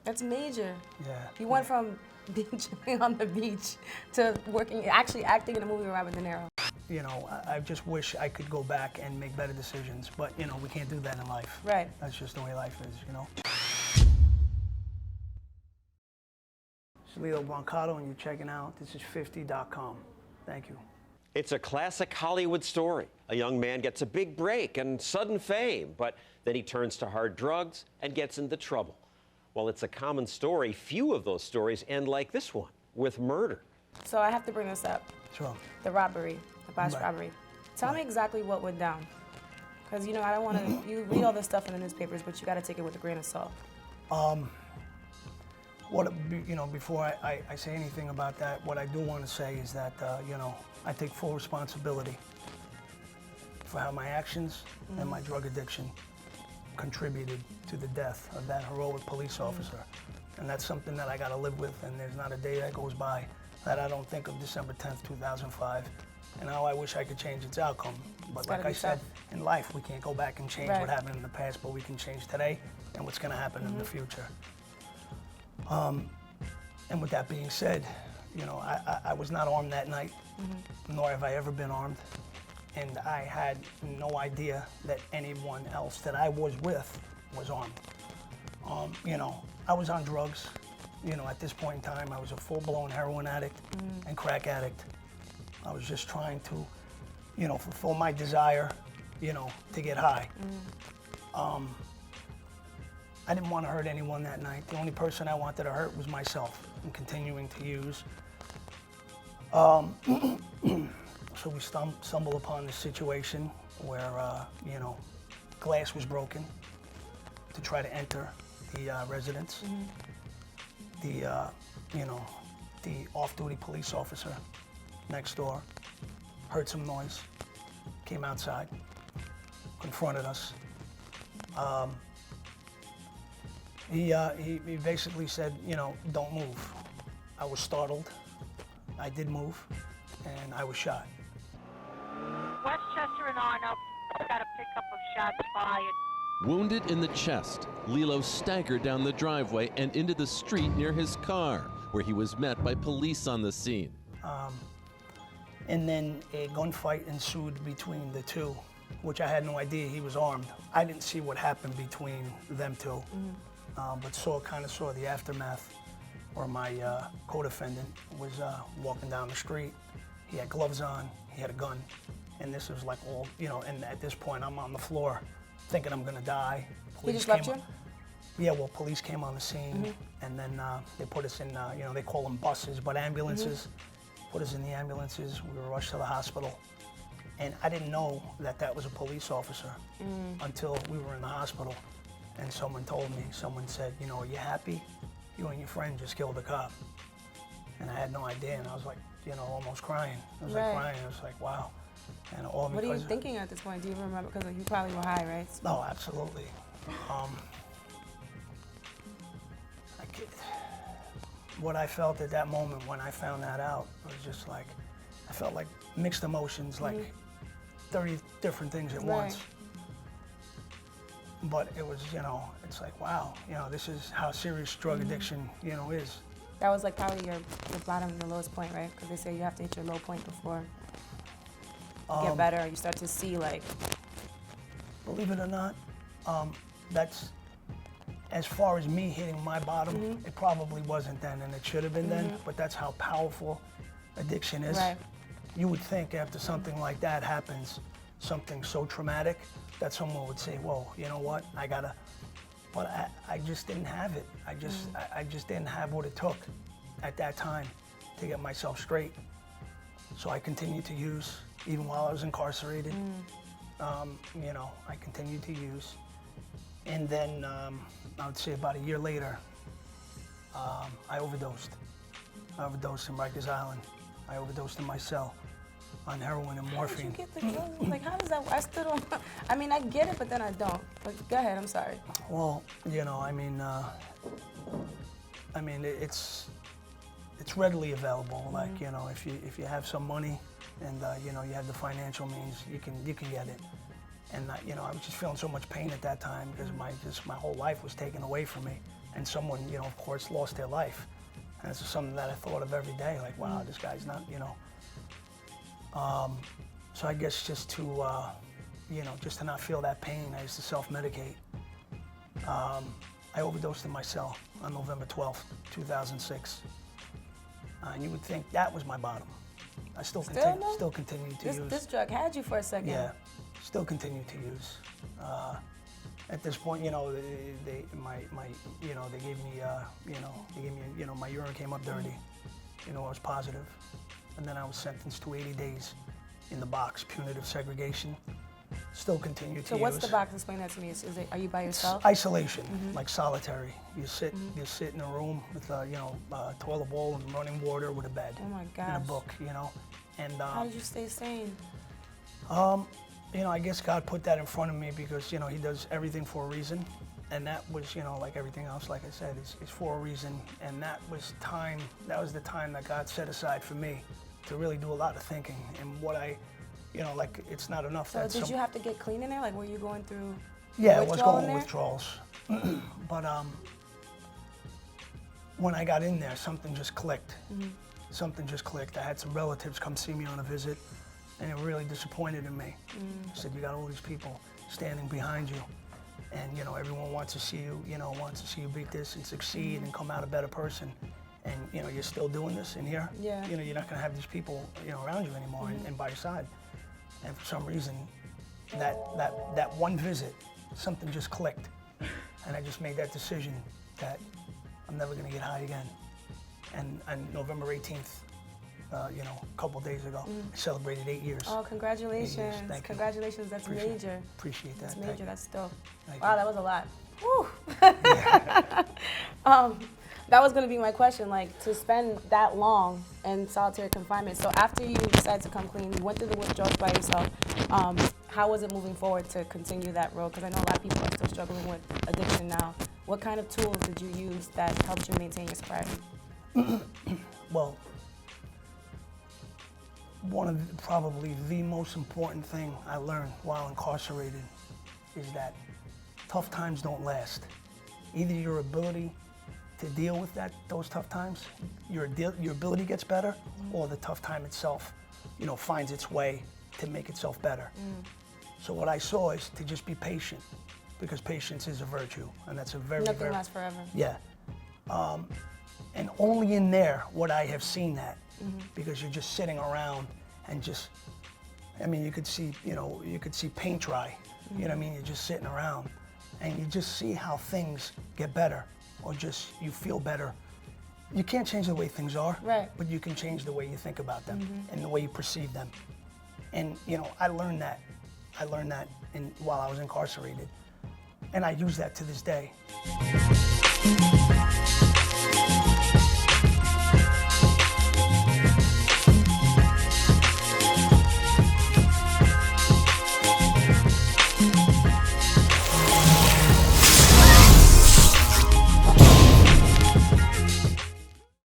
That's major. Yeah. You went from being on the beach to actually acting in a movie with Robert De Niro. You know, I just wish I could go back and make better decisions, but you know, we can't do that in life. Right. That's just the way life is, you know. It's Lillo Brancato, and you're checking out Thisis50.com. Thank you. It's a classic Hollywood story. A young man gets a big break and sudden fame, but then he turns to hard drugs and gets into trouble. While it's a common story, few of those stories end like this one, with murder. So I have to bring this up. Sure. The robbery, the botched Right. robbery. Tell me exactly what went down. Because, you know, I don't want to, you read all this stuff in the newspapers, but you got to take it with a grain of salt. You know, before I say anything about that, what I do want to say is that, you know, I take full responsibility for how my actions and my drug addiction contributed to the death of that heroic police officer. And that's something that I got to live with, and there's not a day that goes by that I don't think of December 10th, 2005, and how I wish I could change its outcome. But like I said, in life, we can't go back and change what happened in the past, but we can change today and what's going to happen in the future. And with that being said, you know, I was not armed that night, nor have I ever been armed. And I had no idea that anyone else that I was with was armed. You know, I was on drugs. You know, at this point in time, I was a full-blown heroin addict and crack addict. I was just trying to, you know, fulfill my desire, you know, to get high. I didn't want to hurt anyone that night. The only person I wanted to hurt was myself, and continuing to use. So we stumbled upon this situation where, you know, glass was broken to try to enter the residence. You know, the off-duty police officer next door heard some noise, came outside, confronted us. He basically said, you know, don't move. I was startled. I did move, and I was shot. Westchester and Arno got a pickup of shots fired. Wounded in the chest, Lillo staggered down the driveway and into the street near his car, where he was met by police on the scene. And then a gunfight ensued between the two, which I had no idea he was armed. I didn't see what happened between them two, but kind of saw the aftermath, where my co-defendant was walking down the street. He had gloves on, he had a gun, and this was like all, you know, and at this point I'm on the floor thinking I'm gonna die. He just left you? Yeah, well, police came on the scene, and then they put us in, you know, they call them buses, but ambulances. Put us in the ambulances, we were rushed to the hospital. And I didn't know that that was a police officer until we were in the hospital. And someone told me, someone said, you know, are you happy? You and your friend just killed a cop. And I had no idea, and I was like, you know, almost crying. I was like crying, I was like, wow. And all what are you thinking at this point? Do you remember? Because you probably were high, right? No, absolutely. What I felt at that moment when I found that out was just like, I felt like mixed emotions, like 30 different things at once. But it was, you know, it's like, wow, you know, this is how serious drug addiction, you know, is. That was like probably your bottom, the lowest point, right? Because they say you have to hit your low point before you get better. You start to see, like. Believe it or not, that's, as far as me hitting my bottom, it probably wasn't then, and it should have been then, but that's how powerful addiction is. Right. You would think after something like that happens, something so traumatic, that someone would say, whoa, you know what, I gotta, but I just didn't have it. I just didn't have what it took at that time to get myself straight. So I continued to use, even while I was incarcerated. You know, I continued to use. And then, I would say about a year later, I overdosed. I overdosed in Rikers Island. I overdosed in my cell on heroin and morphine. How did you get the drugs? Like, how does that, I still don't, I mean, I get it, but then I don't. But go ahead, I'm sorry. Well, you know, I mean, it's readily available. Like, you know, if you have some money and, you know, you have the financial means, you can get it. And, you know, I was just feeling so much pain at that time because my whole life was taken away from me. and someone, you know, of course, lost their life. And it's something that I thought of every day, like, wow, this guy's not, you know. So I guess just to, you know, just to not feel that pain, I used to self-medicate. I overdosed in my cell on November 12th, 2006. And you would think that was my bottom. I still continue to use. This drug had you for a second. Yeah, still continue to use. At this point, you know, they gave me, my urine came up dirty. You know, I was positive. And then I was sentenced to 80 days in the box, punitive segregation. Still continue to use. So what's the box? Explain that to me. Are you by yourself? Isolation, like solitary. You sit in a room with a toilet bowl and running water with a bed. Oh my gosh. And a book, you know. And how did you stay sane? You know, I guess God put that in front of me because, you know, He does everything for a reason. And that was, you know, like everything else, like I said, is for a reason. And that was the time that God set aside for me to really do a lot of thinking. And what I, you know, like, it's not enough. So did you have to get clean in there? Like, were you going through Yeah, I was going there? withdrawals. But when I got in there, something just clicked. Something just clicked. I had some relatives come see me on a visit, and they were really disappointed in me. Said, you got all these people standing behind you, and, you know, everyone wants to see you, wants to see you beat this and succeed and come out a better person. And, you know, you're still doing this in here. Yeah. You know, you're not going to have these people, you know, around you anymore and by your side. And for some reason, that one visit, something just clicked. And I just made that decision that I'm never going to get high again. And November 18th, you know, a couple days ago, I celebrated 8 years. Oh, congratulations. 8 years. Thank you. Congratulations, that's major. Appreciate that. That's major, that's dope. Thank Wow, you. that was a lot. Whew. That was gonna be my question, like, to spend that long in solitary confinement. So after you decided to come clean, you went through the withdrawals by yourself. How was it moving forward to continue that road? Because I know a lot of people are still struggling with addiction now. What kind of tools did you use that helped you maintain your sobriety? Well, probably the most important thing I learned while incarcerated is that tough times don't last. Either your ability to deal with those tough times, your ability gets better, or the tough time itself, you know, finds its way to make itself better. So what I saw is to just be patient, because patience is a virtue, and that's a Nothing lasts forever. Yeah. And only in there would I have seen that, because you're just sitting around and just, I mean, you could see paint dry, you know what I mean? You're just sitting around, and you just see how things get better, or just you feel better. You can't change the way things are, right, but you can change the way you think about them and the way you perceive them. And, you know, I learned that while I was incarcerated, and I use that to this day.